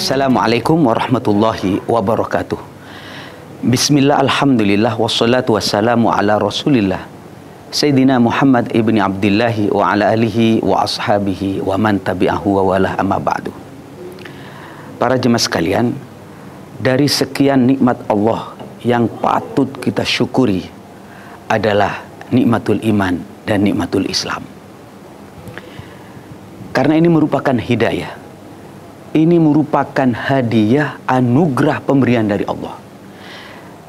Assalamualaikum warahmatullahi wabarakatuh. Bismillah, alhamdulillah, wassalatu wassalamu ala rasulillah Sayyidina Muhammad ibni Abdillahi wa ala alihi wa ashabihi wa man tabi'ahu wa walah amma ba'du. Para jemaah sekalian, dari sekian nikmat Allah yang patut kita syukuri adalah nikmatul iman dan nikmatul Islam. Karena ini merupakan hidayah. Ini merupakan hadiah, anugerah pemberian dari Allah.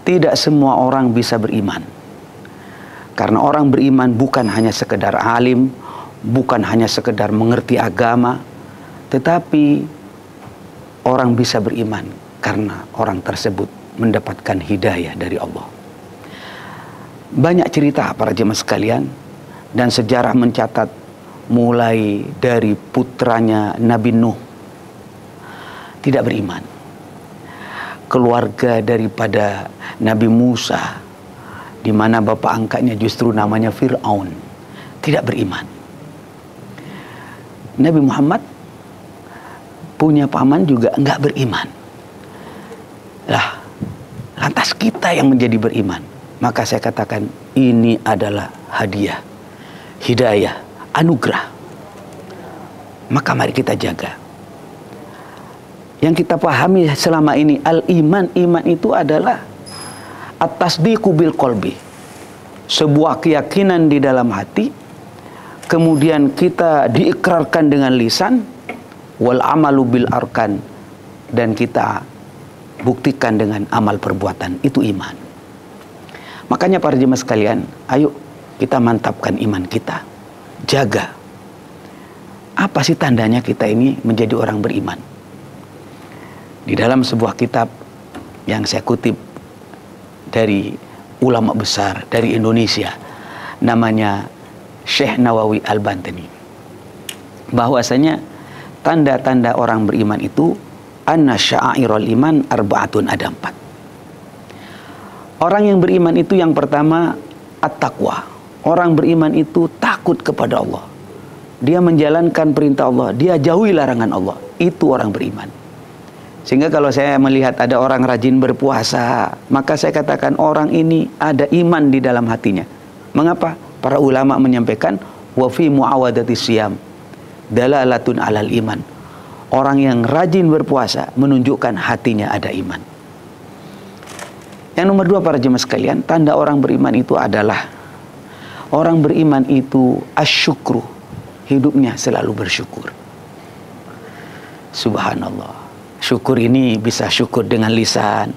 Tidak semua orang bisa beriman. Karena orang beriman bukan hanya sekedar alim, bukan hanya sekedar mengerti agama, tetapi orang bisa beriman karena orang tersebut mendapatkan hidayah dari Allah. Banyak cerita para jemaah sekalian, dan sejarah mencatat mulai dari putranya Nabi Nuh tidak beriman, keluarga daripada Nabi Musa, di mana bapak angkatnya justru namanya Fir'aun, tidak beriman. Nabi Muhammad punya paman juga enggak beriman. Lantas kita yang menjadi beriman. Maka saya katakan ini adalah hadiah, hidayah, anugerah. Maka mari kita jaga. Yang kita pahami selama ini, al-iman, iman itu adalah at-tasdiqu bil qalbi, sebuah keyakinan di dalam hati, kemudian kita diikrarkan dengan lisan, wal amalu bil arkan, dan kita buktikan dengan amal perbuatan. Itu iman. Makanya para jemaah sekalian, ayo kita mantapkan iman kita, jaga. Apa sih tandanya kita ini menjadi orang beriman? Di dalam sebuah kitab yang saya kutip dari ulama besar dari Indonesia, namanya Syekh Nawawi Al-Bantani, bahwasanya tanda-tanda orang beriman itu anna sya'airul iman arba'atun, ada 4. Orang yang beriman itu yang pertama at-taqwa. Orang beriman itu takut kepada Allah. Dia menjalankan perintah Allah, dia jauhi larangan Allah. Itu orang beriman. Sehingga kalau saya melihat ada orang rajin berpuasa, maka saya katakan orang ini ada iman di dalam hatinya. Mengapa? Para ulama menyampaikan wa fi muawadati siyam dalalatun alal iman. Orang yang rajin berpuasa menunjukkan hatinya ada iman. Yang nomor 2 para jemaah sekalian, tanda orang beriman itu adalah orang beriman itu asyukru, hidupnya selalu bersyukur. Subhanallah. Syukur ini bisa syukur dengan lisan,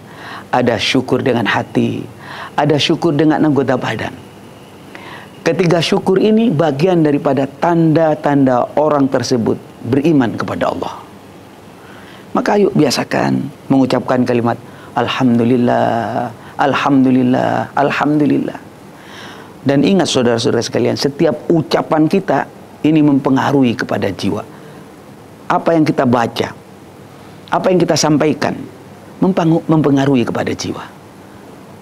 ada syukur dengan hati, ada syukur dengan anggota badan. Ketiga syukur ini bagian daripada tanda-tanda orang tersebut beriman kepada Allah. Maka ayo biasakan mengucapkan kalimat Alhamdulillah, Alhamdulillah, Alhamdulillah. Dan ingat saudara-saudara sekalian, setiap ucapan kita ini mempengaruhi kepada jiwa. Apa yang kita baca, apa yang kita sampaikan mempengaruhi kepada jiwa.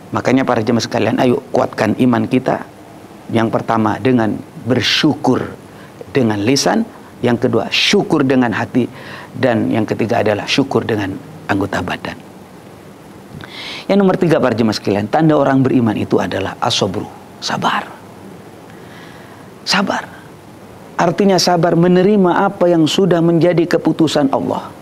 Makanya para jemaah sekalian, ayo kuatkan iman kita. Yang pertama dengan bersyukur dengan lisan, yang kedua syukur dengan hati, dan yang ketiga adalah syukur dengan anggota badan. Yang nomor 3 para jemaah sekalian, tanda orang beriman itu adalah as-sabru, sabar. Sabar. Artinya sabar menerima apa yang sudah menjadi keputusan Allah.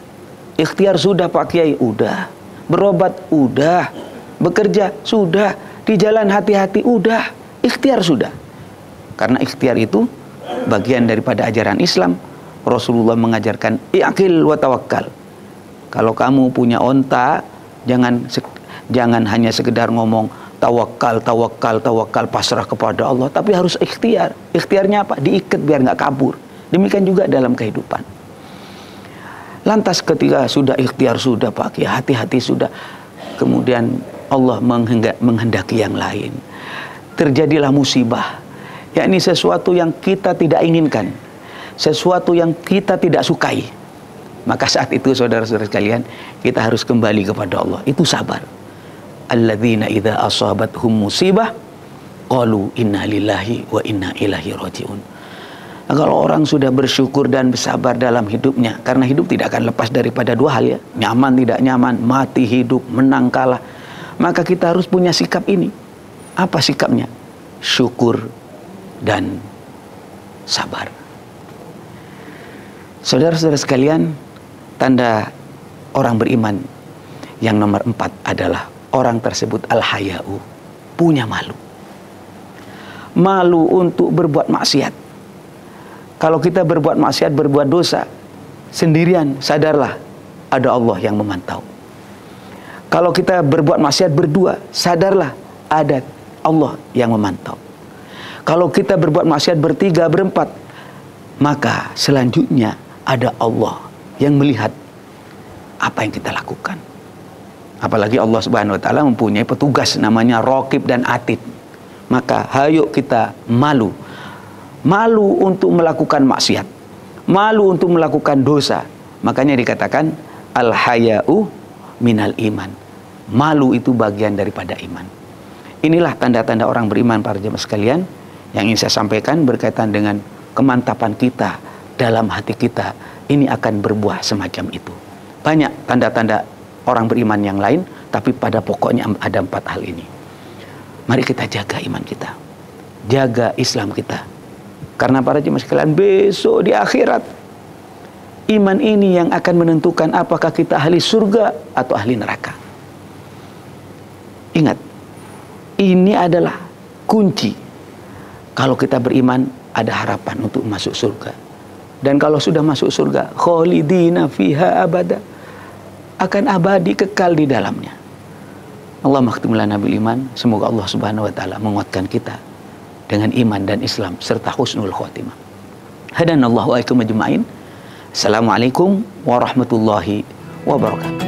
Ikhtiar sudah Pak Kiai, udah. Berobat, udah. Bekerja, sudah. Di jalan hati-hati, udah. Ikhtiar sudah. Karena ikhtiar itu bagian daripada ajaran Islam. Rasulullah mengajarkan i'qil wa tawakkal. Kalau kamu punya onta, jangan hanya sekedar ngomong tawakal, tawakal, tawakal, pasrah kepada Allah, tapi harus ikhtiar. Ikhtiarnya apa? Diikat biar nggak kabur. Demikian juga dalam kehidupan. Lantas ketika sudah ikhtiar sudah Pak Kiai, hati-hati sudah, kemudian Allah menghendaki yang lain, terjadilah musibah, yakni sesuatu yang kita tidak inginkan, sesuatu yang kita tidak sukai. Maka saat itu saudara-saudara sekalian, kita harus kembali kepada Allah. Itu sabar. Alladzina idza asabathum musibah qalu inna lillahi wa inna ilaihi rajiun. Kalau orang sudah bersyukur dan bersabar dalam hidupnya, karena hidup tidak akan lepas daripada dua hal ya, nyaman tidak nyaman, mati hidup, menang kalah, maka kita harus punya sikap ini. Apa sikapnya? Syukur dan sabar. Saudara-saudara sekalian, tanda orang beriman yang nomor 4 adalah orang tersebut al-haya'u, punya malu. Malu untuk berbuat maksiat. Kalau kita berbuat maksiat, berbuat dosa sendirian, sadarlah ada Allah yang memantau. Kalau kita berbuat maksiat berdua, sadarlah ada Allah yang memantau. Kalau kita berbuat maksiat bertiga, berempat, maka selanjutnya ada Allah yang melihat apa yang kita lakukan. Apalagi Allah Subhanahu wa taala mempunyai petugas namanya Raqib dan Atid. Maka hayuk kita malu. Malu untuk melakukan maksiat, malu untuk melakukan dosa. Makanya dikatakan al-haya'u minal iman. Malu itu bagian daripada iman. Inilah tanda-tanda orang beriman, para jemaah sekalian, yang ingin saya sampaikan berkaitan dengan kemantapan kita dalam hati kita. Ini akan berbuah semacam itu. Banyak tanda-tanda orang beriman yang lain, tapi pada pokoknya ada 4 hal ini. Mari kita jaga iman kita, jaga Islam kita. Karena para jemaah sekalian, besok di akhirat, iman ini yang akan menentukan apakah kita ahli surga atau ahli neraka. Ingat, ini adalah kunci. Kalau kita beriman, ada harapan untuk masuk surga. Dan kalau sudah masuk surga, khalidina fiha abada, akan abadi kekal di dalamnya. Allah makhtimullah nabil iman. Semoga Allah Subhanahu wa taala menguatkan kita dengan iman dan Islam serta husnul khotimah. Hadanallahu wa iyyakum ajma'in. Assalamualaikum warahmatullahi wabarakatuh.